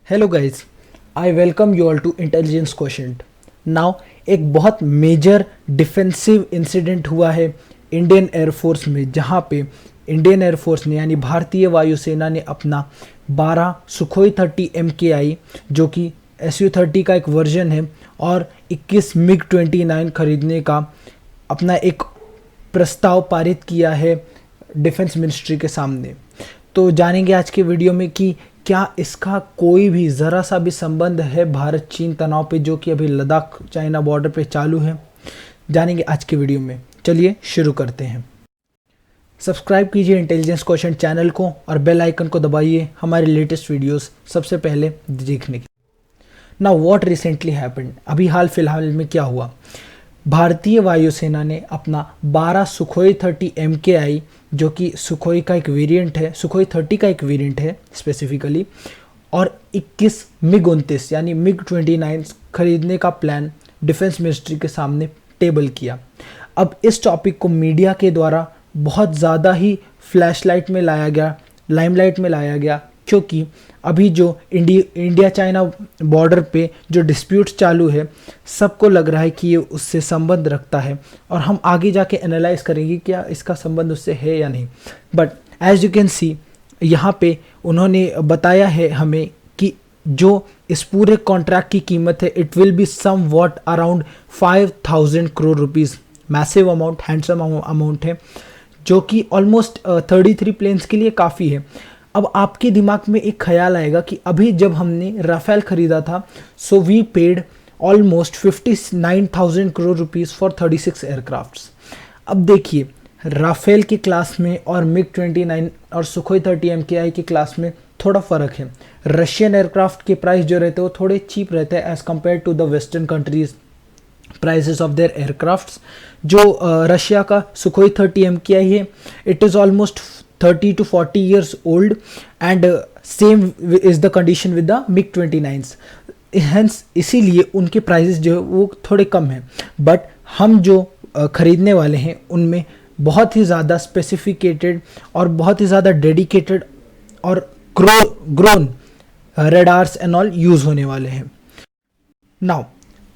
Hello guys, I welcome you all to intelligence question. Now एक बहुत major defensive incident हुआ है Indian air force में, जहां पे इंडियन एयरफोर्स ने यानी भारतीय वायुसेना ने अपना 12 सुखोई 30 MKI जो कि Su-30 का एक वर्जन है और 21 MiG-29 खरीदने का अपना एक प्रस्ताव पारित किया है डिफेंस मिनिस्ट्री के सामने। तो जानेंगे आज के वीडियो में कि क्या इसका कोई भी ज़रा सा भी संबंध है भारत चीन तनाव पे, जो कि अभी लद्दाख चाइना बॉर्डर पे चालू है। जानेंगे आज के वीडियो में। चलिए शुरू करते हैं। सब्सक्राइब कीजिए इंटेलिजेंस क्वेश्चन चैनल को और बेल आइकन को दबाइए हमारे लेटेस्ट वीडियोस सबसे पहले देखने की। नाउ व्हाट रिसेंटली हैपेंड, अभी हाल फिलहाल में क्या हुआ। भारतीय वायुसेना ने अपना 12 सुखोई 30 MKI जो कि सुखोई का एक वेरिएंट है, सुखोई 30 का एक वेरिएंट है स्पेसिफिकली, और 21 MiG-29 यानी MiG-29 खरीदने का प्लान डिफेंस मिनिस्ट्री के सामने टेबल किया। अब इस टॉपिक को मीडिया के द्वारा बहुत ज़्यादा ही फ्लैशलाइट में लाया गया, लाइमलाइट में लाया गया, क्योंकि अभी जो इंडिया चाइना बॉर्डर पे जो डिस्प्यूट चालू है, सबको लग रहा है कि ये उससे संबंध रखता है और हम आगे जाके एनालाइज करेंगे क्या इसका संबंध उससे है या नहीं। But as you can see, यहाँ पे उन्होंने बताया है हमें कि जो इस पूरे कॉन्ट्रैक्ट की कीमत है, it will be somewhat around 5,000 crore rupees. Massive amount, handsome amount है, जो कि ऑलमोस्ट 33 प्लेन्स के लिए काफ़ी है। अब आपके दिमाग में एक ख्याल आएगा कि अभी जब हमने राफेल खरीदा था, so we paid almost 59,000 crore rupees for 36 aircrafts. अब देखिए, राफेल के क्लास में और MiG-29 और सुखोई 30 MKI के क्लास में थोड़ा फ़र्क है। रशियन एयरक्राफ्ट के प्राइस जो रहते हैं वो थोड़े चीप रहते हैं as compare to the western countries prices of their aircrafts. जो रशिया का सुखोई 30 MKI है, it is almost 30 to 40 years old and same is the condition with the MiG-29s। Hence इसीलिए उनके प्राइसेस जो है वो थोड़े कम हैं। बट हम जो खरीदने वाले हैं उनमें बहुत ही ज़्यादा स्पेसिफिकेटेड और बहुत ही ज़्यादा डेडिकेटेड और grown radars and all use होने वाले हैं। नाउ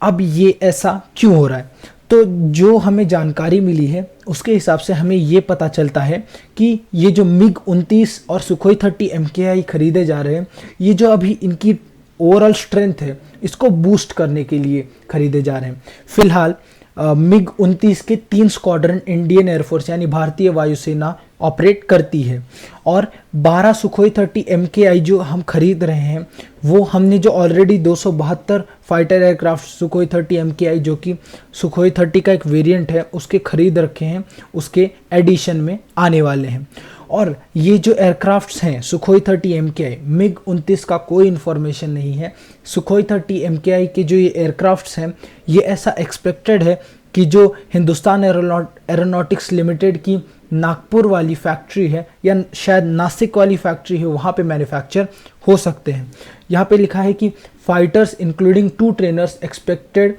अब ये ऐसा क्यों हो रहा है, तो जो हमें जानकारी मिली है उसके हिसाब से हमें ये पता चलता है कि ये जो MiG-29 और सुखोई 30 MKI खरीदे जा रहे हैं, ये जो अभी इनकी ओवरऑल स्ट्रेंथ है, इसको बूस्ट करने के लिए खरीदे जा रहे हैं। फिलहाल MiG-29 के 3 स्क्वाड्रन इंडियन एयरफोर्स यानी भारतीय वायुसेना ऑपरेट करती है, और 12 सुखोई 30 MKI जो हम खरीद रहे हैं वो हमने जो already 272 fighter aircraft Sukhoi 30 MKI जो कि सुखोई 30 का एक वेरिएंट है उसके खरीद रखे हैं, उसके एडिशन में आने वाले हैं। और ये जो एयरक्राफ्ट्स हैं सुखोई 30 MKI, MiG-29 का कोई इन्फॉर्मेशन नहीं है। सुखोई 30 MKI के जो ये एयरक्राफ्ट्स हैं, ये ऐसा एक्सपेक्टेड है कि जो हिंदुस्तान एरोनॉटिक्स लिमिटेड की नागपुर वाली फैक्ट्री है या शायद नासिक वाली फैक्ट्री है, वहाँ पे मैन्युफैक्चर हो सकते हैं। यहाँ पे लिखा है कि fighters including 2 trainers expected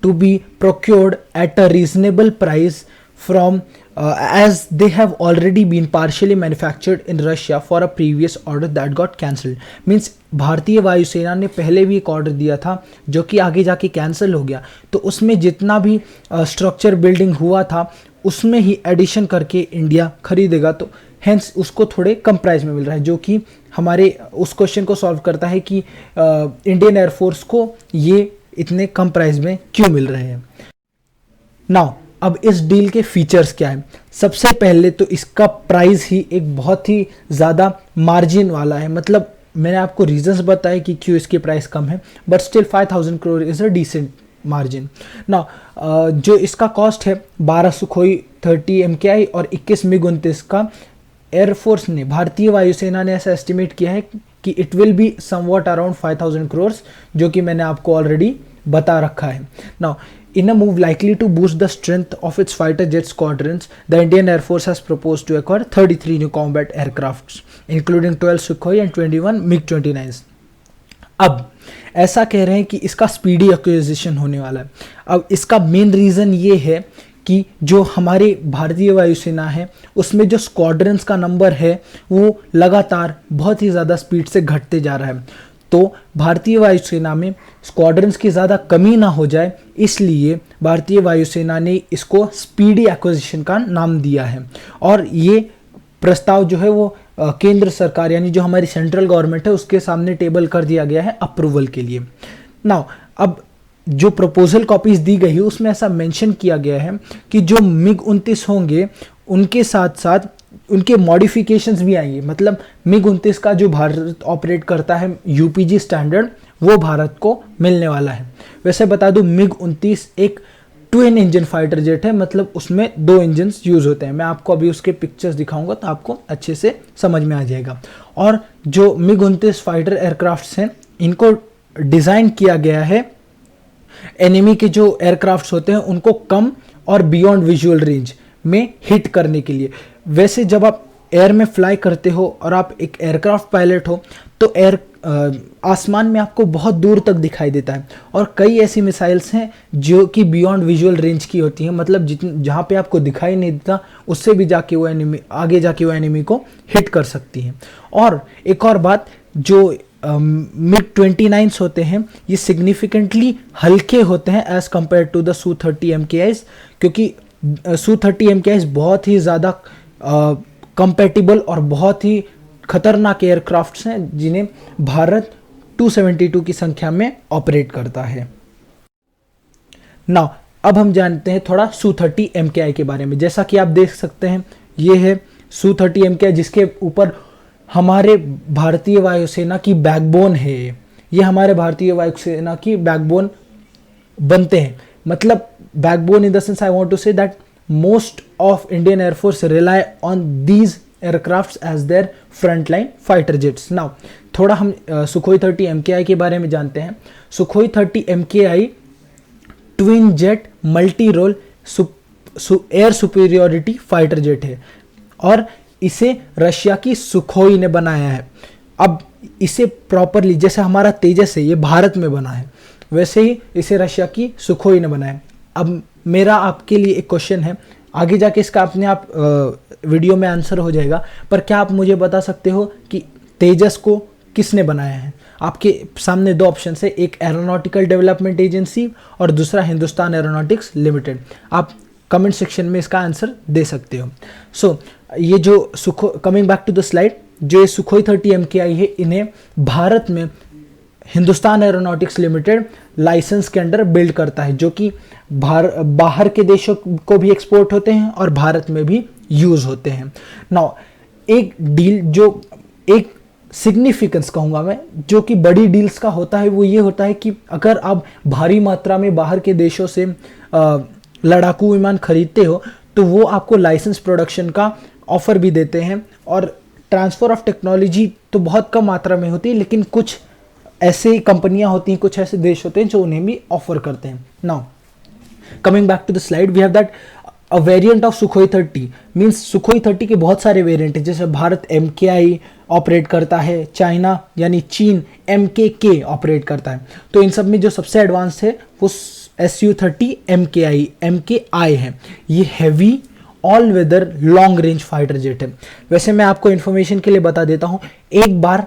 to be procured at a reasonable price from as they have already been partially manufactured in Russia for a previous order that got cancelled। Means भारतीय वायुसेना ने पहले भी एक ऑर्डर दिया था जो कि आगे जाके कैंसिल हो गया, तो उसमें जितना भी स्ट्रक्चर बिल्डिंग हुआ था उसमें ही एडिशन करके इंडिया खरीदेगा, तो हेंस उसको थोड़े कम प्राइस में मिल रहा है, जो कि हमारे उस क्वेश्चन को सॉल्व करता है कि इंडियन एयरफोर्स को ये इतने कम प्राइस में क्यों मिल रहे हैं। नाउ अब इस डील के फीचर्स क्या है। सबसे पहले तो इसका प्राइस ही एक बहुत ही ज़्यादा मार्जिन वाला है, मतलब मैंने आपको रीजंस बताए कि क्यों इसकी प्राइस कम है, but still 5,000 crore is a decent margin. Now जो इसका कॉस्ट है 12 सुखोई 30 MKI और 21 MiG-29 का, एयरफोर्स ने, भारतीय वायुसेना ने ऐसा एस्टिमेट किया है कि it will be somewhat around 5,000 crore, जो कि मैंने आपको ऑलरेडी बता रखा है। Now in a move likely to boost the strength of its fighter jet squadrons, the Indian Air Force has proposed to acquire 33 new combat aircrafts, including 12 Sukhoi and 21 MiG-29s। अब ऐसा कह रहे हैं कि इसका स्पीडी एक्विजिशन होने वाला है। अब इसका मेन रीज़न ये है कि जो हमारे भारतीय वायुसेना है उसमें जो स्क्वाड्रंस का नंबर है वो लगातार बहुत ही ज़्यादा स्पीड से घटते जा रहा है। तो भारतीय वायुसेना में स्क्वाड्रंस की ज़्यादा कमी ना हो जाए, इसलिए भारतीय वायुसेना ने इसको स्पीडी एक्विजिशन का नाम दिया है। और ये प्रस्ताव जो है वो केंद्र सरकार यानी जो हमारी सेंट्रल गवर्नमेंट है उसके सामने टेबल कर दिया गया है अप्रूवल के लिए। नाउ अब जो प्रपोजल कॉपीज दी गई है उसमें ऐसा मेंशन किया गया है कि जो MiG-29 होंगे उनके साथ साथ उनके मॉडिफिकेशंस भी आएंगे। मतलब MiG-29 का जो भारत ऑपरेट करता है UPG स्टैंडर्ड वो भारत को मिलने वाला है। वैसे बता दूं MiG-29 एक ट्विन इंजन फाइटर जेट है, मतलब उसमें 2 इंजन्स यूज होते हैं। मैं आपको अभी उसके पिक्चर्स दिखाऊंगा तो आपको अच्छे से समझ में आ जाएगा। और जो MiG-29 फाइटर एयरक्राफ्ट्स हैं इनको डिज़ाइन किया गया है एनिमी के जो एयरक्राफ्ट्स होते हैं उनको कम और बियॉन्ड विजुअल रेंज में हिट करने के लिए। वैसे जब आप एयर में फ्लाई करते हो और आप एक एयरक्राफ्ट पायलट हो तो आसमान में आपको बहुत दूर तक दिखाई देता है, और कई ऐसी मिसाइल्स हैं जो कि बियॉन्ड विजुअल रेंज की होती हैं, मतलब जहाँ पे आपको दिखाई नहीं देता उससे भी जाके वो एनिमी आगे जाके वो एनिमी को हिट कर सकती हैं। और एक और बात, जो MiG-29 होते हैं ये सिग्निफिकेंटली हल्के होते हैं as compare to the Su-30 MKIs, क्योंकि Su-30 MKIs बहुत ही ज़्यादा कंपेटिबल और बहुत ही खतरनाक एयरक्राफ्ट्स हैं जिन्हें भारत 272 की संख्या में ऑपरेट करता है। नाउ अब हम जानते हैं थोड़ा Su-30 MKI के बारे में। जैसा कि आप देख सकते हैं ये है Su-30 MKI जिसके ऊपर हमारे भारतीय वायुसेना की बैकबोन है। ये हमारे भारतीय वायुसेना की बैकबोन बनते हैं। मतलब backbone in the sense I want to say that most of Indian air force rely on these aircrafts as their frontline fighter jets. Now थोड़ा हम Sukhoi 30 MKI के बारे में जानते हैं। Sukhoi 30 MKI twin jet multi role air superiority fighter jet है और इसे रशिया की सुखोई ने बनाया है। अब इसे प्रॉपरली जैसे हमारा तेजस है ये भारत में बना है, वैसे ही इसे रशिया की सुखोई ने बनाया है। अब मेरा आपके लिए एक क्वेश्चन है, आगे जाके इसका अपने आप वीडियो में आंसर हो जाएगा, पर क्या आप मुझे बता सकते हो कि तेजस को किसने बनाया है? आपके सामने 2 ऑप्शन है, एक एरोनॉटिकल डेवलपमेंट एजेंसी और दूसरा हिंदुस्तान एरोनॉटिक्स लिमिटेड। आप कमेंट सेक्शन में इसका आंसर दे सकते हो। सो ये जो coming back to the slide, जो ये Sukhoi 30 MKI है इन्हें भारत में हिंदुस्तान एरोनॉटिक्स लिमिटेड लाइसेंस के अंडर बिल्ड करता है, जो कि बाहर के देशों को भी एक्सपोर्ट होते हैं और भारत में भी यूज होते हैं। नाउ एक डील जो एक सिग्निफिकेंस कहूँगा मैं, जो कि बड़ी डील्स का होता है, वो ये होता है कि अगर आप भारी मात्रा में बाहर के देशों से लड़ाकू विमान खरीदते हो तो वो आपको लाइसेंस प्रोडक्शन का ऑफर भी देते हैं। और ट्रांसफ़र ऑफ टेक्नोलॉजी तो बहुत कम मात्रा में होती है, लेकिन कुछ ऐसे कंपनियां होती हैं, कुछ ऐसे देश होते हैं जो उन्हें भी ऑफर करते हैं। Now coming back to the slide, we have that a variant of Sukhoi 30 means Sukhoi 30 के बहुत सारे वेरिएंट हैं। जैसे भारत MKI ऑपरेट करता है, चाइना यानी चीन MKK ऑपरेट करता है। तो इन सब में जो सबसे एडवांस है वो Su-30 MKI है। ये heavy all weather long range fighter jet है। वैसे मैं आपको इन्फॉर्मेशन के लिए बता देता हूँ, एक बार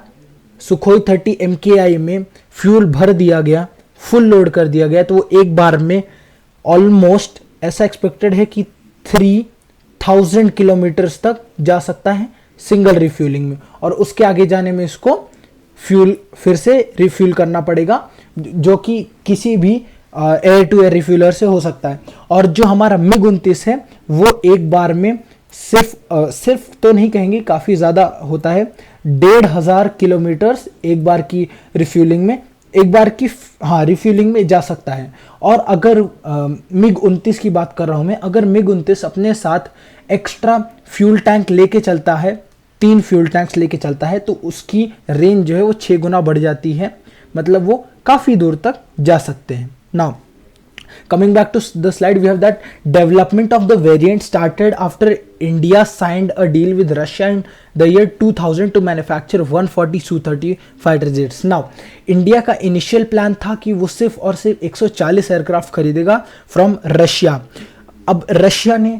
Sukhoi 30 MKI में फ्यूल भर दिया गया, फुल लोड कर दिया गया, तो वो एक बार में ऑलमोस्ट ऐसा एक्सपेक्टेड है कि 3000 किलोमीटर्स तक जा सकता है सिंगल रिफ्यूलिंग में, और उसके आगे जाने में इसको फ्यूल फिर से रिफ्यूल करना पड़ेगा, जो कि किसी भी एयर टू एयर रिफ्यूलर से हो सकता है। और जो हमारा MiG-29 है वो एक बार में सिर्फ तो नहीं कहेंगे, काफ़ी ज़्यादा होता है, 1500 किलोमीटर्स एक बार की रिफ्यूलिंग में, रिफ्यूलिंग में जा सकता है। और अगर MiG-29 की बात कर रहा हूँ मैं, अगर MiG-29 अपने साथ एक्स्ट्रा फ्यूल टैंक लेके चलता है, 3 फ्यूल टैंक्स लेके चलता है, तो उसकी रेंज जो है वो 6 गुना बढ़ जाती है, मतलब वो काफ़ी दूर तक जा सकते हैं। Now coming back to the slide, we have that development of the variant started after India signed a deal with Russia in the year 2000 to manufacture 140 Su-30 fighter jets. Now India का initial plan था कि वो सिर्फ और सिर्फ 140 aircraft खरीदेगा from Russia. अब Russia ने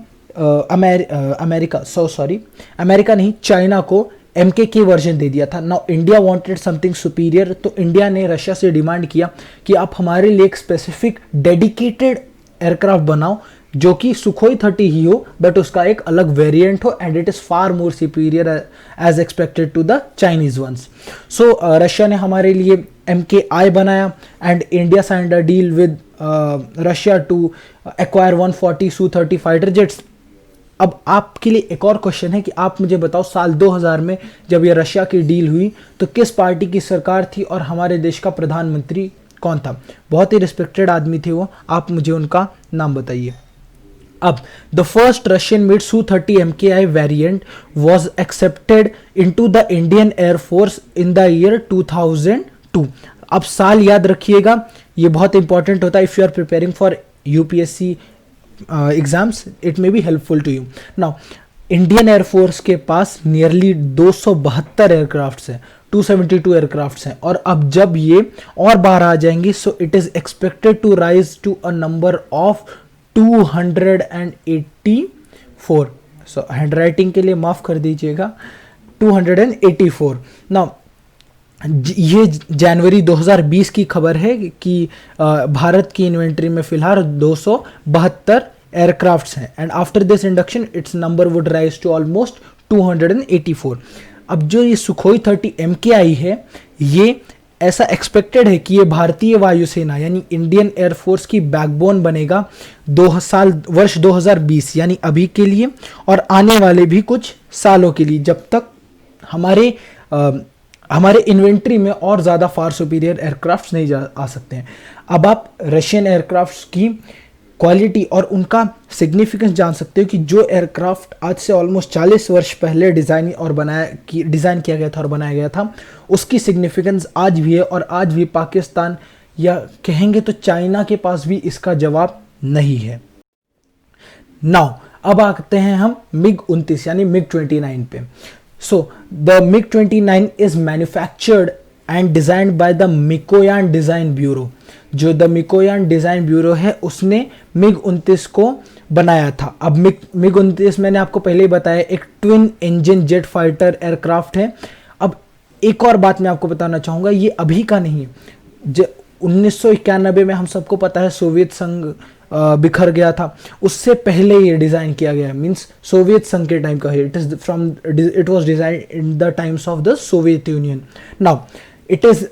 अमेरिका नहीं, चाइना को MK के वर्जन दे दिया था। Now India wanted something superior, तो इंडिया ने रशिया से डिमांड किया कि आप हमारे लिए एक स्पेसिफिक डेडिकेटेड एयरक्राफ्ट बनाओ जो कि सुखोई 30 ही हो, बट उसका एक अलग वेरिएंट हो and it is far more superior as expected to the Chinese ones. So Russia ने हमारे लिए MKI बनाया and India signed a deal with Russia to acquire 140 Su-30 fighter jets. अब आपके लिए एक और क्वेश्चन है कि आप मुझे बताओ साल 2000 में जब ये रशिया की डील हुई तो किस पार्टी की सरकार थी और हमारे देश का प्रधानमंत्री कौन था? बहुत ही रिस्पेक्टेड आदमी थे वो, आप मुझे उनका नाम बताइए। अब the first Russian made Su-30 MKI variant was accepted into the Indian air force in the year 2002। अब साल याद रखिएगा, ये बहुत इंपॉर्टेंट होता है। If you are preparing for UPSC exams it may be helpful to you. Now Indian air force के पास नियरली 272 एयरक्राफ्ट्स हैं, 272 एयरक्राफ्ट्स हैं, और अब जब ये और बाहर आ जाएंगी so it is expected to rise to a number of 284। So handwriting के लिए माफ कर दीजिएगा, 284। नाउ ये जनवरी 2020 की खबर है कि भारत की इन्वेंट्री में फिलहाल 272 एयरक्राफ्ट्स हैं and after this induction its number would rise to almost 284। अब जो ये सुखोई 30 MKI है, ये ऐसा एक्सपेक्टेड है कि ये भारतीय वायुसेना यानी इंडियन एयरफोर्स की बैकबोन बनेगा वर्ष 2020 यानी अभी के लिए और आने वाले भी कुछ सालों के लिए, जब तक हमारे इन्वेंट्री में और ज़्यादा फार सुपीरियर एयरक्राफ्ट्स नहीं आ सकते हैं। अब आप रशियन एयरक्राफ्ट्स की क्वालिटी और उनका सिग्निफिकेंस जान सकते हो कि जो एयरक्राफ्ट आज से ऑलमोस्ट 40 वर्ष पहले डिज़ाइन किया गया था और बनाया गया था, उसकी सिग्निफिकेंस आज भी है और आज भी पाकिस्तान या कहेंगे तो चाइना के पास भी इसका जवाब नहीं है। नाउ अब आते हैं हम MiG-29 यानी MiG-29 पे। So the MiG-29 is manufactured and designed by the Mikoyan Design Bureau। जो द Mikoyan Design Bureau है उसने MiG-29 को बनाया था। अब MiG-29 मैंने आपको पहले ही बताया एक twin engine jet fighter aircraft है। अब एक और बात मैं आपको बताना चाहूँगा, ये अभी का नहीं है। 1991 में हम सबको पता है सोवियत संघ बिखर गया था, उससे पहले ये डिज़ाइन किया गया, मींस सोवियत संघ के टाइम का है। It was design in the times of the Soviet Union. Now it is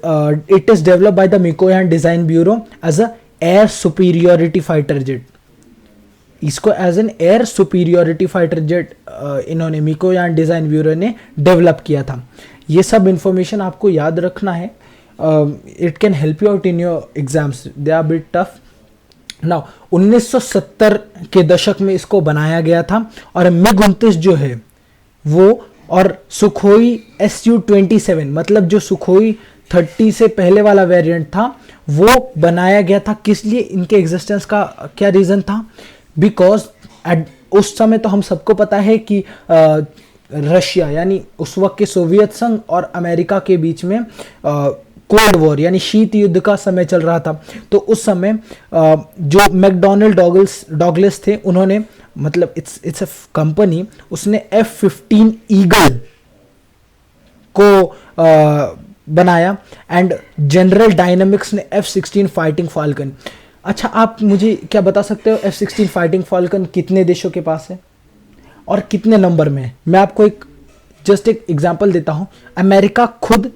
developed by the Mikoyan design bureau as a air superiority fighter jet. इसको as an air superiority fighter jet इन्होंने Mikoyan design bureau ने develop किया था। ये सब information आपको याद रखना है, it can help you out in your exams, they are bit tough. Now 1970 के दशक में इसको बनाया गया था और MiG-29 जो है वो और सुखोई Su-27 मतलब जो सुखोई 30 से पहले वाला वेरिएंट था वो बनाया गया था। किस लिए, इनके एग्जिस्टेंस का क्या रीज़न था? बिकॉज उस समय तो हम सबको पता है कि रशिया यानी उस वक्त के सोवियत संघ और अमेरिका के बीच में कोल्ड वॉर यानी शीत युद्ध का समय चल रहा था। तो उस समय जो मैकडॉनल्ड डॉगलस थे उन्होंने, मतलब इट्स अ कंपनी, उसने F-15 ईगल को बनाया एंड जनरल डायनामिक्स ने F-16 फाइटिंग फाल्कन। अच्छा, आप मुझे क्या बता सकते हो F-16 फाइटिंग फाल्कन कितने देशों के पास है और कितने नंबर में है? मैं आपको जस्ट एक एग्जांपल देता हूं। अमेरिका खुद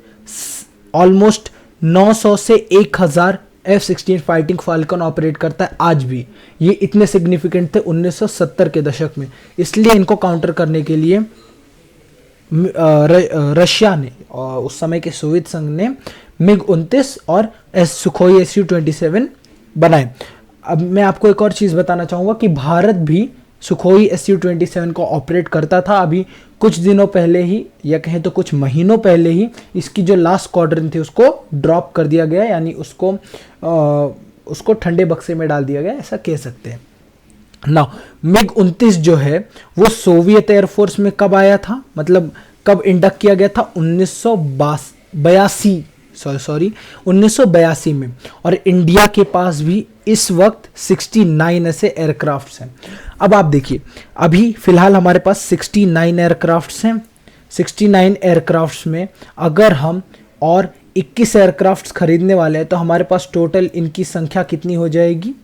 ऑलमोस्ट 900 से 1000 F-16 फाइटिंग फाल्कन ऑपरेट करता है आज भी। ये इतने सिग्निफिकेंट थे 1970 के दशक में, इसलिए इनको काउंटर करने के लिए रशिया ने और उस समय के सोवियत संघ ने MiG-29 और सुखोई Su-27 बनाए। अब मैं आपको एक और चीज़ बताना चाहूँगा कि भारत भी सुखोई Su-27 को ऑपरेट करता था। अभी कुछ दिनों पहले ही या कहें तो कुछ महीनों पहले ही इसकी जो लास्ट स्क्वाड्रन थी उसको ड्रॉप कर दिया गया, यानी उसको ठंडे बक्से में डाल दिया गया, ऐसा कह सकते हैं। नाउ MiG-29 जो है वो सोवियत एयरफोर्स में कब आया था, मतलब कब इंडक्ट किया गया था? 1982 में। और इंडिया के पास भी इस वक्त 69 ऐसे एयरक्राफ्ट्स हैं। अब आप देखिए, अभी फिलहाल हमारे पास 69 एयरक्राफ्ट्स हैं 69 एयरक्राफ्ट्स में अगर हम और 21 एयरक्राफ्ट्स खरीदने वाले हैं तो हमारे पास टोटल इनकी संख्या कितनी हो जाएगी?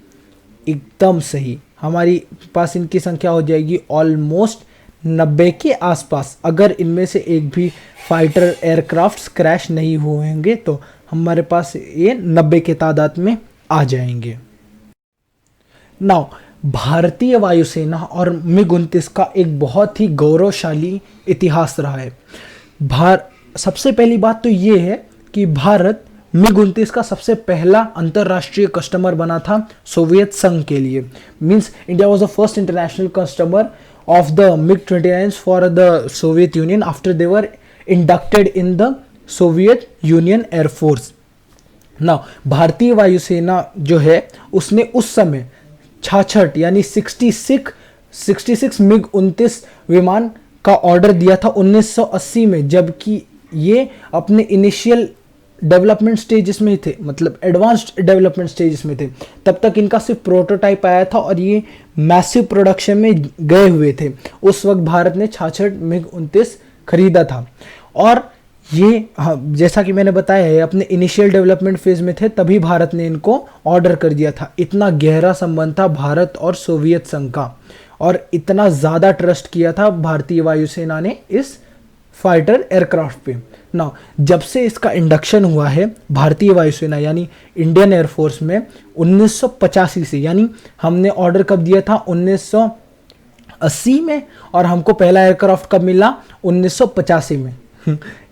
एकदम सही, हमारी पास इनकी संख्या हो जाएगी ऑलमोस्ट 90 के आसपास। अगर इनमें से एक भी फाइटर एयरक्राफ्ट्स क्रैश नहीं हुए होंगे तो हमारे पास ये 90 के तादाद में आ जाएंगे। नाउ भारतीय वायुसेना और मिग-29 का एक बहुत ही गौरवशाली इतिहास रहा है। सबसे पहली बात तो ये है कि भारत मिग-29 का सबसे पहला अंतरराष्ट्रीय कस्टमर बना था सोवियत संघ के लिए। Means India was the first international customer of the MiG-29 for the Soviet union after they were inducted in the Soviet union air force. ना भारतीय वायुसेना जो है उसने उस समय 66 यानी 66 MiG-29 विमान का ऑर्डर दिया था 1980 में, जबकि ये अपने इनिशियल डेवलपमेंट स्टेजेस में थे, मतलब एडवांस्ड डेवलपमेंट स्टेजेस में थे। तब तक इनका सिर्फ प्रोटोटाइप आया था और ये मैसिव प्रोडक्शन में गए हुए थे। उस वक्त भारत ने 66 MiG-29 खरीदा था और ये जैसा कि मैंने बताया है अपने इनिशियल डेवलपमेंट फेज में थे, तभी भारत ने इनको ऑर्डर कर दिया था। इतना गहरा संबंध था भारत और सोवियत संघ का और इतना ज़्यादा ट्रस्ट किया था भारतीय वायुसेना ने इस फाइटर एयरक्राफ्ट पे। ना जब से इसका इंडक्शन हुआ है भारतीय वायुसेना यानी इंडियन एयरफोर्स में 1985 से, यानी हमने ऑर्डर कब दिया था 1980 में और हमको पहला एयरक्राफ्ट कब मिला 1985 में।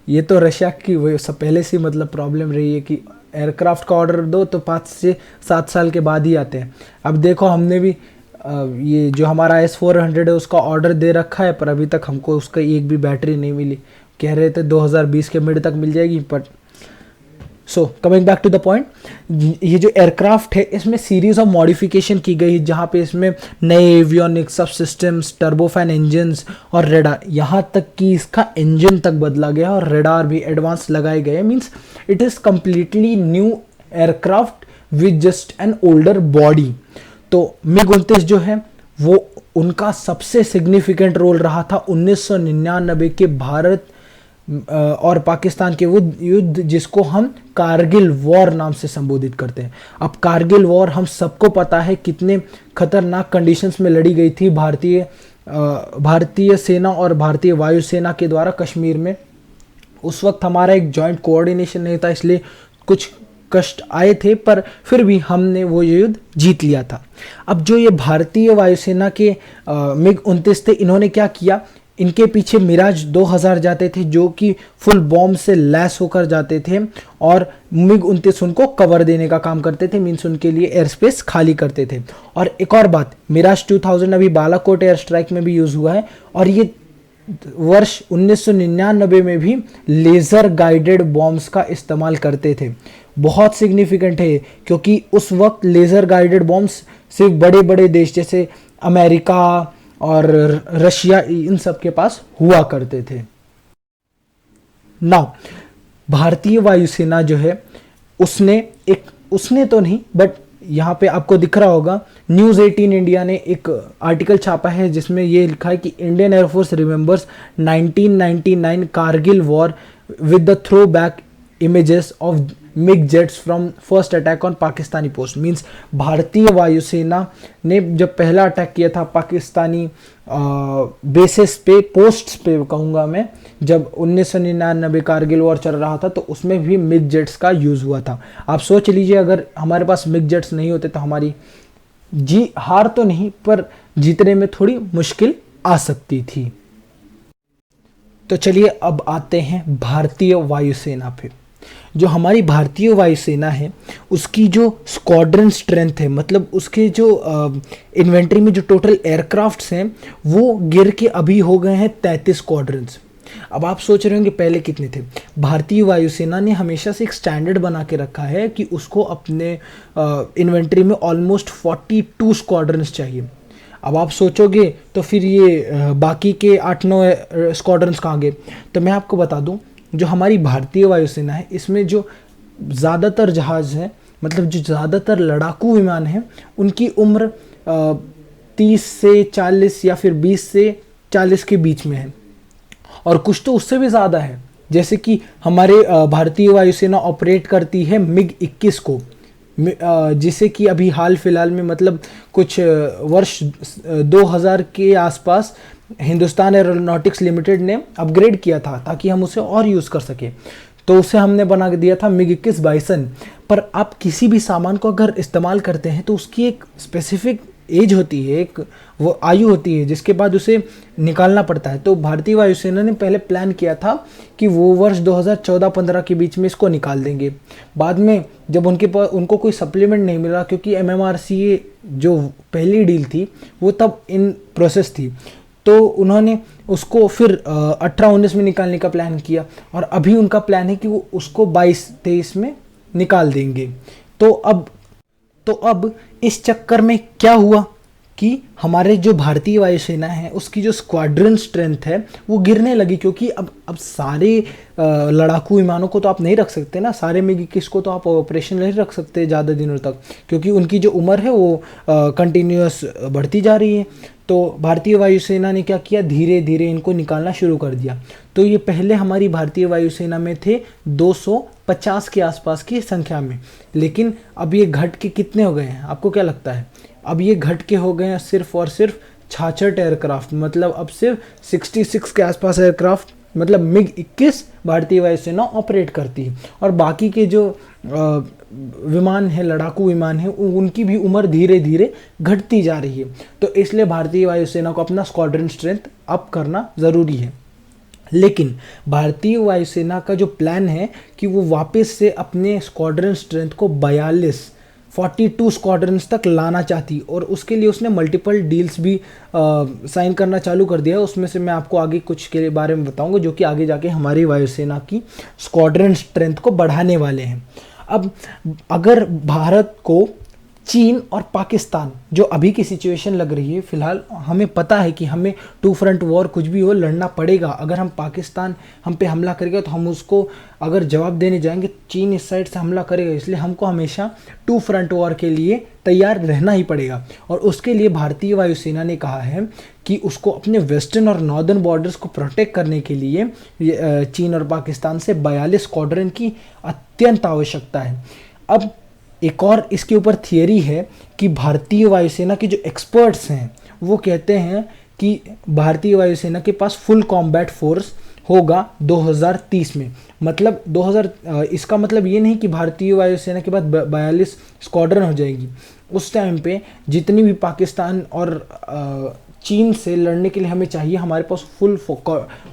ये तो रशिया की वो सब पहले से मतलब प्रॉब्लम रही है कि एयरक्राफ्ट का ऑर्डर दो तो 5 से 7 साल के बाद ही आते हैं। अब देखो हमने भी ये जो हमारा S-400 है उसका ऑर्डर दे रखा है, पर अभी तक हमको उसका एक भी बैटरी नहीं मिली। कह रहे थे 2020 के मिड तक मिल जाएगी, but so coming back to the point, ये जो एयरक्राफ्ट है इसमें सीरीज ऑफ मॉडिफिकेशन की गई जहाँ पे इसमें नए एवियोनिक्स, सब सिस्टम्स, टर्बोफैन इंजन्स और रेडार, यहाँ तक कि इसका इंजन तक बदला गया और रेडार भी एडवांस लगाए गए। Means it is completely new aircraft with just an older body. तो MiG-29 जो है वो उनका सबसे सिग्निफिकेंट रोल रहा था 1999 के भारत और पाकिस्तान के वो युद्ध जिसको हम कारगिल वॉर नाम से संबोधित करते हैं। अब कारगिल वॉर हम सबको पता है कितने खतरनाक कंडीशंस में लड़ी गई थी भारतीय सेना और भारतीय वायुसेना के द्वारा कश्मीर में। उस वक्त हमारा एक जॉइंट कोऑर्डिनेशन नहीं था, इसलिए कुछ कष्ट आए थे, पर फिर भी हमने वो युद्ध जीत लिया था। अब जो ये भारतीय वायुसेना के MiG-29 थे, इन्होंने क्या किया, इनके पीछे मिराज 2000 जाते थे जो कि फुल बॉम्ब से लैस होकर जाते थे और MiG-29 उनको कवर देने का काम करते थे। मीन्स उनके लिए एयर स्पेस खाली करते थे। और एक और बात, मिराज 2000 अभी बालाकोट एयर स्ट्राइक में भी यूज़ हुआ है और ये वर्ष 1999 में भी लेज़र गाइडेड बॉम्ब्स का इस्तेमाल करते थे। बहुत सिग्निफिकेंट है क्योंकि उस वक्त लेज़र गाइडेड बॉम्ब्स सिर्फ बड़े बड़े देश जैसे अमेरिका और रशिया इन सब के पास हुआ करते थे। नाउ भारतीय वायुसेना जो है उसने तो नहीं, बट यहाँ पे आपको दिख रहा होगा न्यूज़ 18 इंडिया ने एक आर्टिकल छापा है जिसमें ये लिखा है कि Indian air force remembers 1999 Kargil war with the throw back images of MiG jets from first attack on Pakistani post. Means भारतीय वायुसेना ने जब पहला अटैक किया था पाकिस्तानी बेसिस पे, पोस्ट्स पे कहूँगा मैं, जब 1999 कारगिल वॉर चल रहा था तो उसमें भी MiG जेट्स का यूज़ हुआ था। आप सोच लीजिए अगर हमारे पास MiG जेट्स नहीं होते तो हमारी हार तो नहीं पर जीतने में थोड़ी मुश्किल आ सकती थी। तो चलिए अब आते हैं भारतीय वायुसेना पे। जो हमारी भारतीय वायुसेना है उसकी जो स्क्वाड्रन स्ट्रेंथ है, मतलब उसके जो इन्वेंट्री में जो टोटल एयरक्राफ्ट्स हैं वो गिर के अभी हो गए हैं 33 स्क्वाड्रन्स। अब आप सोच रहे होंगे पहले कितने थे। भारतीय वायुसेना ने हमेशा से एक स्टैंडर्ड बना के रखा है कि उसको अपने इन्वेंट्री में ऑलमोस्ट 42 स्क्वाड्रन्स चाहिए। अब आप सोचोगे तो फिर ये बाकी के 8-9 स्क्वाड्रन्स कहाँ गए। तो मैं आपको बता दूं, जो हमारी भारतीय वायुसेना है इसमें जो ज़्यादातर जहाज़ हैं, मतलब जो ज़्यादातर लड़ाकू विमान हैं, उनकी उम्र 30 से 40 या फिर 20 से 40 के बीच में है। और कुछ तो उससे भी ज़्यादा है। जैसे कि हमारे भारतीय वायुसेना ऑपरेट करती है MiG-21 को, जिसे कि अभी हाल फिलहाल में मतलब कुछ वर्ष 2000 के आसपास हिंदुस्तान एरोनॉटिक्स लिमिटेड ने अपग्रेड किया था ताकि हम उसे और यूज़ कर सकें। तो उसे हमने बना दिया था MiG-21 बाइसन। पर आप किसी भी सामान को अगर इस्तेमाल करते हैं तो उसकी एक स्पेसिफिक एज होती है, एक वो आयु होती है जिसके बाद उसे निकालना पड़ता है। तो भारतीय वायुसेना ने पहले प्लान किया था कि वो वर्ष 2014-15 के बीच में इसको निकाल देंगे। बाद में जब उनको कोई सप्लीमेंट नहीं मिला, क्योंकि MMRCA जो पहली डील थी वो तब इन प्रोसेस थी, तो उन्होंने उसको फिर 18-19 में निकालने का प्लान किया और अभी उनका प्लान है कि वो उसको 22-23 में निकाल देंगे। तो अब इस चक्कर में क्या हुआ कि हमारे जो भारतीय वायुसेना है उसकी जो स्क्वाड्रन स्ट्रेंथ है वो गिरने लगी, क्योंकि अब सारे लड़ाकू विमानों को तो आप नहीं रख सकते ना, सारे MiG-21 को तो आप ऑपरेशन नहीं रख सकते ज़्यादा दिनों तक, क्योंकि उनकी जो उम्र है वो कंटिन्यूस बढ़ती जा रही है। तो भारतीय वायुसेना ने क्या किया, धीरे धीरे इनको निकालना शुरू कर दिया। तो ये पहले हमारी भारतीय वायुसेना में थे 250 के आसपास की संख्या में, लेकिन अब ये घट के कितने हो गए हैं आपको क्या लगता है? अब ये घट के हो गए हैं सिर्फ और सिर्फ 66 एयरक्राफ्ट, मतलब अब सिर्फ 66 के आसपास एयरक्राफ्ट मतलब MiG-21 भारतीय वायुसेना ऑपरेट करती है। और बाकी के जो विमान है, लड़ाकू विमान है, उनकी भी उम्र धीरे धीरे घटती जा रही है। तो इसलिए भारतीय वायुसेना को अपना स्क्वाड्रन स्ट्रेंथ अप करना ज़रूरी है। लेकिन भारतीय वायुसेना का जो प्लान है कि वो वापस से अपने स्क्वाड्रन स्ट्रेंथ को 42 स्क्वाड्रंस तक लाना चाहती, और उसके लिए उसने मल्टीपल डील्स भी साइन करना चालू कर दिया है। उसमें से मैं आपको आगे कुछ के बारे में बताऊंगा जो कि आगे जाके हमारी वायुसेना की स्क्वाड्रन स्ट्रेंथ को बढ़ाने वाले हैं। अब अगर भारत को चीन और पाकिस्तान जो अभी की सिचुएशन लग रही है, फिलहाल हमें पता है कि हमें 2 फ्रंट वॉर कुछ भी हो लड़ना पड़ेगा। अगर पाकिस्तान हम पे हमला करेगा तो हम उसको अगर जवाब देने जाएंगे, चीन इस साइड से हमला करेगा, इसलिए हमको हमेशा 2 फ्रंट वॉर के लिए तैयार रहना ही पड़ेगा। और उसके लिए भारतीय वायुसेना ने कहा है कि उसको अपने वेस्टर्न और नॉर्दर्न बॉर्डर्स को प्रोटेक्ट करने के लिए चीन और पाकिस्तान से 42 स्क्वाड्रन की अत्यंत आवश्यकता है। अब एक और इसके ऊपर थियरी है कि भारतीय वायुसेना के जो एक्सपर्ट्स हैं वो कहते हैं कि भारतीय वायुसेना के पास फुल कॉम्बैट फोर्स होगा 2030 में। मतलब 2000 इसका मतलब ये नहीं कि भारतीय वायुसेना के पास 42 स्क्वाड्रन हो जाएगी। उस टाइम पे जितनी भी पाकिस्तान और चीन से लड़ने के लिए हमें चाहिए, हमारे पास फुल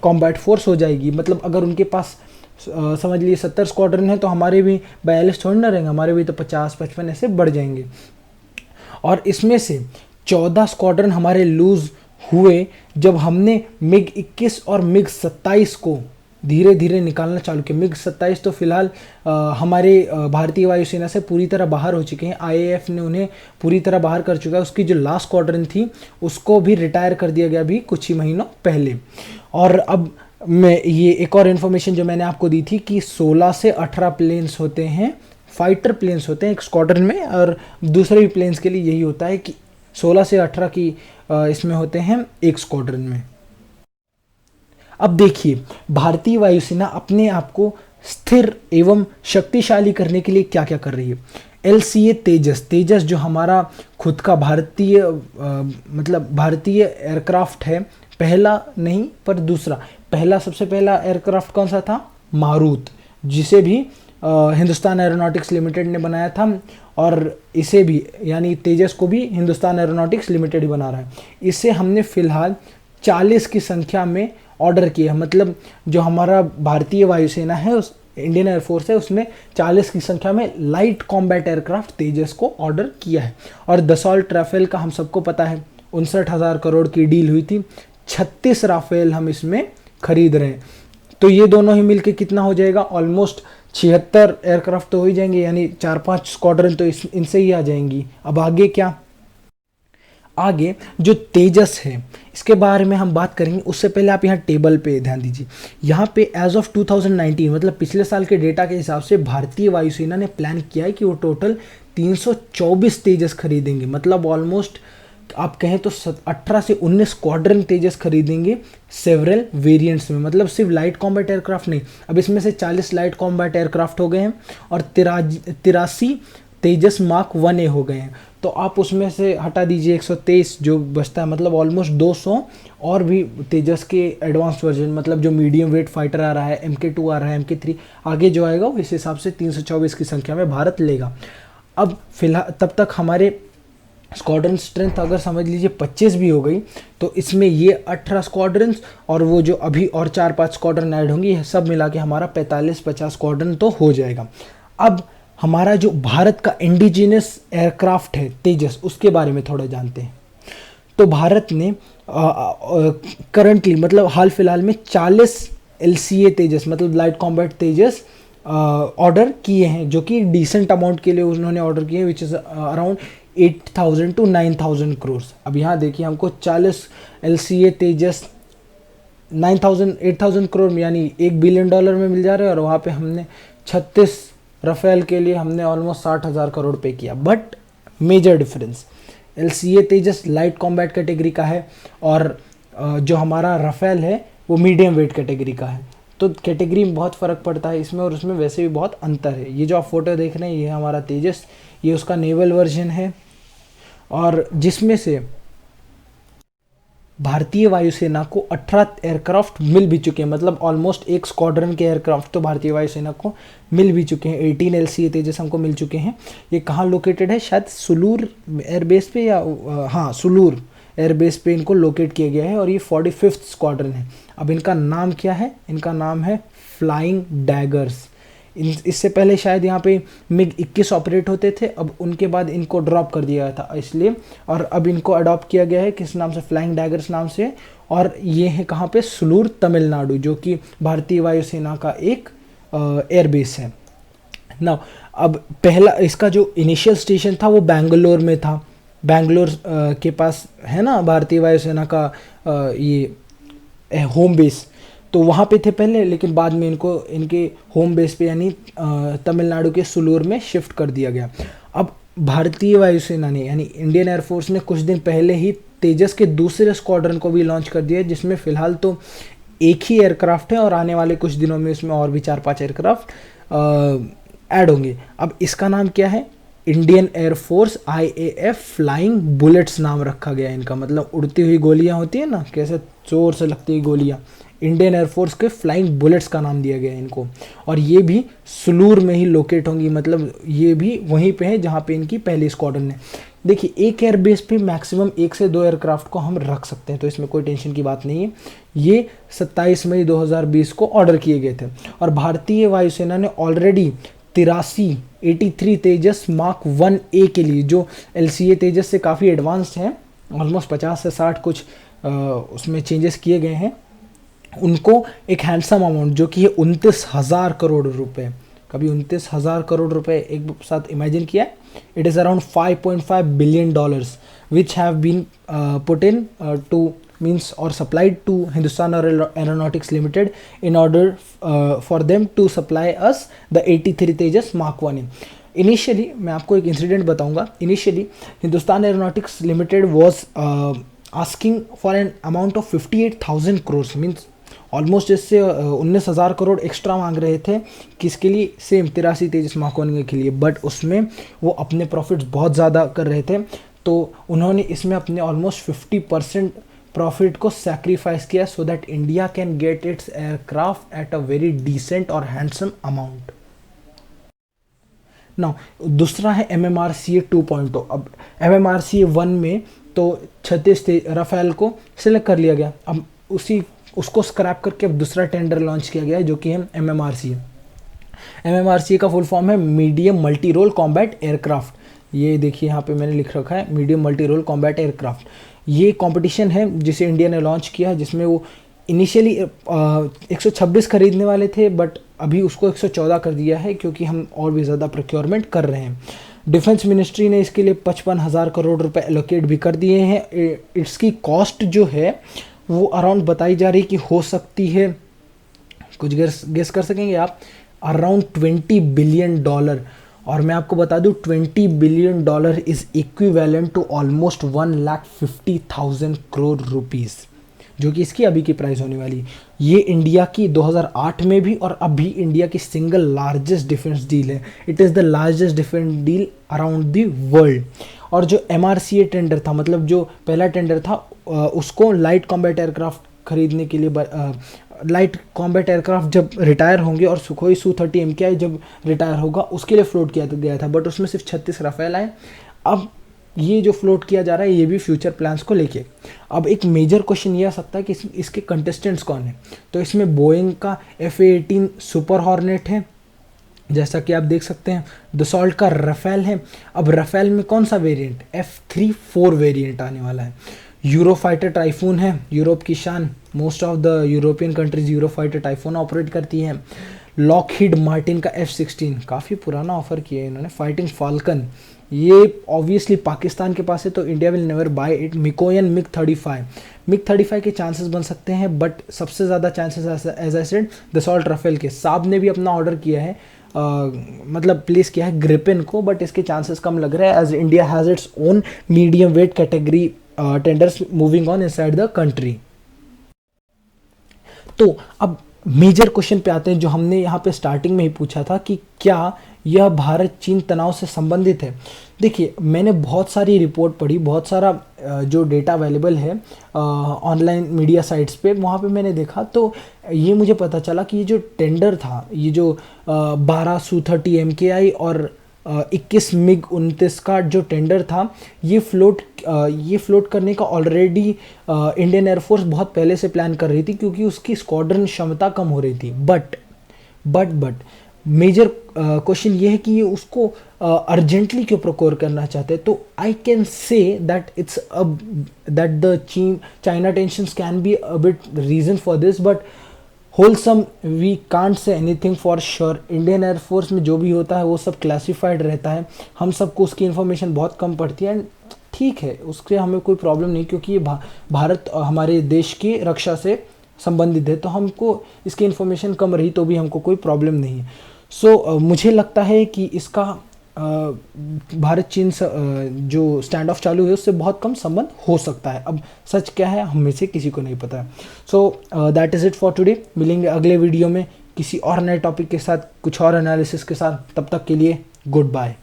कॉम्बैट फोर्स हो जाएगी। मतलब अगर उनके पास समझ लीजिए 70 स्क्वाड्रन है तो हमारे भी 42 थोड़ी ना रहेंगे, हमारे भी तो 50-55 ऐसे बढ़ जाएंगे। और इसमें से 14 स्क्वाड्रन हमारे लूज हुए जब हमने MiG-21 और MiG-27 को धीरे धीरे निकालना चालू किया। MiG-27 तो फिलहाल हमारे भारतीय वायुसेना से पूरी तरह बाहर हो चुके हैं, IAF ने उन्हें पूरी तरह बाहर कर चुका है। उसकी जो लास्ट स्क्वाड्रन थी उसको भी रिटायर कर दिया गया अभी कुछ ही महीनों पहले। और अब मैं ये एक और इन्फॉर्मेशन जो मैंने आपको दी थी कि 16 से 18 प्लेन्स होते हैं, फाइटर प्लेन्स होते हैं एक स्क्वाड्रन में, और दूसरे भी प्लेन्स के लिए यही होता है कि 16 से 18 की इसमें होते हैं एक स्क्वाड्रन में। अब देखिए भारतीय वायुसेना अपने आप को स्थिर एवं शक्तिशाली करने के लिए क्या क्या कर रही है। LCA तेजस जो हमारा खुद का भारतीय मतलब भारतीय एयरक्राफ्ट है, पहला नहीं पर दूसरा, सबसे पहला एयरक्राफ्ट कौन सा था? मारुत, जिसे भी हिंदुस्तान एरोनॉटिक्स लिमिटेड ने बनाया था, और इसे भी यानी तेजस को भी हिंदुस्तान एरोनॉटिक्स लिमिटेड ही बना रहा है। इसे हमने फिलहाल 40 की संख्या में ऑर्डर किया। मतलब जो हमारा भारतीय वायुसेना है, उस इंडियन एयरफोर्स है, उसने 40 की संख्या में लाइट कॉम्बैट एयरक्राफ्ट तेजस को ऑर्डर किया है। और दसॉल्ट राफेल का हम सबको पता है 59,000 करोड़ की डील हुई थी, 36 राफेल हम इसमें खरीद रहे हैं। तो ये दोनों ही मिलके कितना हो जाएगा? ऑलमोस्ट 76 एयरक्राफ्ट तो हो ही जाएंगे, यानी 4-5 स्क्वाड्रन तो इनसे ही आ जाएंगी। अब आगे क्या? आगे जो तेजस है इसके बारे में हम बात करेंगे। उससे पहले आप यहाँ टेबल पे ध्यान दीजिए। यहाँ पे एज ऑफ 2019 मतलब पिछले साल के डेटा के हिसाब से भारतीय वायुसेना ने प्लान किया है कि वो टोटल 324 तेजस खरीदेंगे। मतलब ऑलमोस्ट आप कहें तो 18 से 19 स्क्वाड्रन तेजस खरीदेंगे सेवरल वेरिएंट्स में, मतलब सिर्फ लाइट कॉम्बैट एयरक्राफ्ट नहीं, अब इसमें से 40 लाइट कॉम्बैट एयरक्राफ्ट हो गए हैं और 83 तेजस मार्क 1A हो गए हैं। तो आप उसमें से हटा दीजिए 123 जो बचता है, मतलब ऑलमोस्ट 200 और भी तेजस के एडवांस वर्जन, मतलब जो मीडियम वेट फाइटर आ रहा है, MK2 आ रहा है, MK3 आगे जो आएगा वो इस हिसाब से 324 की संख्या में भारत लेगा। अब फिलहाल तब तक हमारे स्क्वाड्रन स्ट्रेंथ अगर समझ लीजिए 25 भी हो गई, तो इसमें ये 18 स्क्वाड्रंस और वो जो अभी और 4-5 स्क्वाड्रन ऐड होंगी, यह सब मिला के हमारा 45-50 स्क्वाड्रन तो हो जाएगा। अब हमारा जो भारत का इंडिजिनस एयरक्राफ्ट है तेजस, उसके बारे में थोड़ा जानते हैं। तो भारत ने करंटली मतलब हाल फिलहाल में 40 LCA तेजस मतलब लाइट कॉम्बैट तेजस ऑर्डर किए हैं, जो कि डिसेंट अमाउंट के लिए उन्होंने ऑर्डर किए, which is around 8,000 to 9,000 crore. अब यहाँ देखिए हमको 40 LCA तेजस 8,000 करोड़ यानी $1 बिलियन में मिल जा रहे हैं, और वहाँ पे हमने 36 राफेल के लिए हमने ऑलमोस्ट 60,000 करोड़ पे किया। But major difference, LCA Tejas light combat category का है और जो हमारा राफेल है वो मीडियम वेट कैटेगरी का है। तो कैटेगरी में बहुत फ़र्क पड़ता है इसमें, और उसमें वैसे भी बहुत अंतर है। ये जो आप फोटो देख रहे हैं ये हमारा तेजस, ये उसका नेवल वर्जन है, और जिसमें से भारतीय वायुसेना को 18 एयरक्राफ्ट मिल भी चुके हैं, मतलब ऑलमोस्ट एक स्क्वाड्रन के एयरक्राफ्ट तो भारतीय वायुसेना को मिल भी चुके हैं। 18 LCA तेजस हमको मिल चुके हैं। ये कहाँ लोकेटेड है, शायद सुलूर एयरबेस पे या हाँ सुलूर एयरबेस पे इनको लोकेट किया गया है, और ये 45th स्क्वाड्रन है। अब इनका नाम क्या है, इनका नाम है फ्लाइंग डैगर्स। इससे पहले शायद यहाँ पे MiG-21 ऑपरेट होते थे, अब उनके बाद इनको ड्रॉप कर दिया गया था इसलिए, और अब इनको अडॉप्ट किया गया है किस नाम से, फ्लाइंग डैगर्स नाम से। और ये है कहाँ पे, सुलूर तमिलनाडु, जो कि भारतीय वायुसेना का एक एयरबेस है ना। अब पहला इसका जो इनिशियल स्टेशन था वो बैंगलोर में था, बैंगलोर के पास है ना भारतीय वायुसेना का ये होम बेस, तो वहाँ पे थे पहले, लेकिन बाद में इनको इनके होम बेस पे यानी तमिलनाडु के सुलूर में शिफ्ट कर दिया गया। अब भारतीय वायुसेना ने यानी इंडियन एयरफोर्स ने कुछ दिन पहले ही तेजस के दूसरे स्क्वाड्रन को भी लॉन्च कर दिया, जिसमें फ़िलहाल तो एक ही एयरक्राफ्ट है और आने वाले कुछ दिनों में इसमें और भी 4-5 एयरक्राफ्ट ऐड होंगे। अब इसका नाम क्या है, Indian air force IAF flying bullets नाम रखा गया है इनका, मतलब उड़ती हुई गोलियां होती है ना, कैसे जोर से लगती है गोलियां, इंडियन एयरफोर्स के फ्लाइंग बुलेट्स का नाम दिया गया है इनको। और ये भी सुलूर में ही लोकेट होंगी, मतलब ये भी वहीं पे है जहाँ पे इनकी पहली स्क्वाड्रन है। देखिए एक एयरबेस पे मैक्सिमम 1 से 2 एयरक्राफ्ट को हम रख सकते हैं, तो इसमें कोई टेंशन की बात नहीं है। ये 27 मई 2020 को ऑर्डर किए गए थे, और भारतीय वायुसेना ने ऑलरेडी 83 तेजस मार्क 1A के लिए, जो LCA तेजस से काफ़ी एडवांस्ड हैं, ऑलमोस्ट 50 से 60 कुछ उसमें चेंजेस किए गए हैं, उनको एक हैंडसम अमाउंट जो कि है 29,000 करोड़ रुपए। कभी 29,000 करोड़ रुपए एक साथ इमेजिन किया है? It is around $5.5 billion which have been put into means or supplied to Hindustan Aeronautics Limited in order for them to supply us the 83 Tejas Mark 1A. Initially मैं आपको एक इंसिडेंट बताऊंगा। Initially Hindustan Aeronautics Limited was asking for an amount of 58,000 crores means almost इससे 19,000 crore extra मांग रहे थे, किसके लिए, सेम 83 तेजस मार्क 1 के लिए, बट उसमें वो अपने प्रॉफिट्स बहुत ज़्यादा कर रहे थे, तो उन्होंने इसमें अपने ऑलमोस्ट 50% प्रॉफिट को सैक्रिफाइस किया so that India can get its aircraft at a very decent और हैंडसम अमाउंट। नाउ दूसरा है MMRCA 2.0। अब MMRCA 1 में तो 36 राफेल को सिलेक्ट कर लिया गया, अब उसको स्क्रैप करके अब दूसरा टेंडर लॉन्च किया गया है जो कि है MMRCA। MMRCA का फुल फॉर्म है medium multi role combat aircraft. ये देखिए यहाँ पे मैंने लिख रखा है medium multi role combat aircraft. ये कंपटीशन है जिसे इंडिया ने लॉन्च किया, जिसमें वो इनिशियली 126 खरीदने वाले थे, बट अभी उसको 114 कर दिया है क्योंकि हम और भी ज़्यादा प्रोक्योरमेंट कर रहे हैं। डिफेंस मिनिस्ट्री ने इसके लिए 55,000 करोड़ रुपए एलोकेट भी कर दिए हैं। इसकी कॉस्ट जो है वो अराउंड बताई जा रही कि हो सकती है, कुछ गेस कर सकेंगे आप, अराउंड $20 बिलियन। और मैं आपको बता दूं $20 billion is equivalent to almost 1,50,000 crore rupees, जो कि इसकी अभी की प्राइस होने वाली है। ये इंडिया की 2008 में भी और अभी इंडिया की सिंगल लार्जेस्ट डिफेंस डील है। It is the largest defence deal around the world. और जो MRCA टेंडर था, मतलब जो पहला टेंडर था, उसको लाइट कॉम्बैट एयरक्राफ्ट खरीदने के लिए, लाइट कॉम्बैट एयरक्राफ्ट जब रिटायर होंगे और सुखोई Su-30 MKI जब रिटायर होगा उसके लिए फ्लोट किया गया था, बट उसमें सिर्फ 36 राफेल आए। अब ये जो फ्लोट किया जा रहा है ये भी फ्यूचर प्लान्स को लेके। अब एक मेजर क्वेश्चन ये आ सकता है कि इसके कंटेस्टेंट्स कौन है। तो इसमें बोइंग का F-18 सुपर हॉर्नेट है, जैसा कि आप देख सकते हैं। दसॉल्ट का राफेल है। अब राफेल में कौन सा वेरिएंट, F-34 वेरिएंट आने वाला है। यूरोफाइटर टाइफून है, यूरोप की शान। Most of the European countries Eurofighter typhoon operate करती हैं। लॉकहीड मार्टिन का F-16 काफ़ी पुराना ऑफर किया है इन्होंने। फाइटिंग फाल्कन, ये ऑब्वियसली पाकिस्तान के पास है तो India will never buy it. Mikoyan मिग-35 के चांसेस बन सकते हैं, बट सबसे ज़्यादा chances as I said Dassault Rafale के। साब ने भी अपना ऑर्डर किया है, मतलब प्लेस किया है ग्रिपेन को, बट इसके चांसेस कम लग रहे हैं as India has its own medium weight category tenders moving on inside the country. तो अब मेजर क्वेश्चन पे आते हैं जो हमने यहाँ पे स्टार्टिंग में ही पूछा था कि क्या यह भारत चीन तनाव से संबंधित है। देखिए, मैंने बहुत सारी रिपोर्ट पढ़ी, बहुत सारा जो डेटा अवेलेबल है ऑनलाइन मीडिया साइट्स पे, वहाँ पे मैंने देखा तो ये मुझे पता चला कि ये जो टेंडर था, ये जो 12 Su-30 MKI और 21 MiG-29 का जो टेंडर था, ये फ्लोट करने का ऑलरेडी इंडियन एयरफोर्स बहुत पहले से प्लान कर रही थी, क्योंकि उसकी स्क्वाड्रन क्षमता कम हो रही थी। बट मेजर क्वेश्चन ये है कि ये उसको अर्जेंटली क्यों प्रोक्योर करना चाहते हैं। तो I can say that it's that the China tensions can be a bit reason for this, but wholesome we can't say anything for sure. Indian air force में जो भी होता है वो सब क्लासिफाइड रहता है, हम सबको उसकी इन्फॉर्मेशन बहुत कम पड़ती है। एंड ठीक है, उससे हमें कोई प्रॉब्लम नहीं, क्योंकि ये भारत हमारे देश की रक्षा से संबंधित है, तो हमको इसकी इन्फॉर्मेशन कम रही तो भी हमको कोई प्रॉब्लम नहीं है। सो मुझे लगता है कि इसका भारत चीन जो स्टैंड ऑफ चालू है उससे बहुत कम संबंध हो सकता है। अब सच क्या है हम में से किसी को नहीं पता है। So that is it for today. मिलेंगे अगले वीडियो में किसी और नए टॉपिक के साथ, कुछ और एनालिसिस के साथ। तब तक के लिए गुड बाय।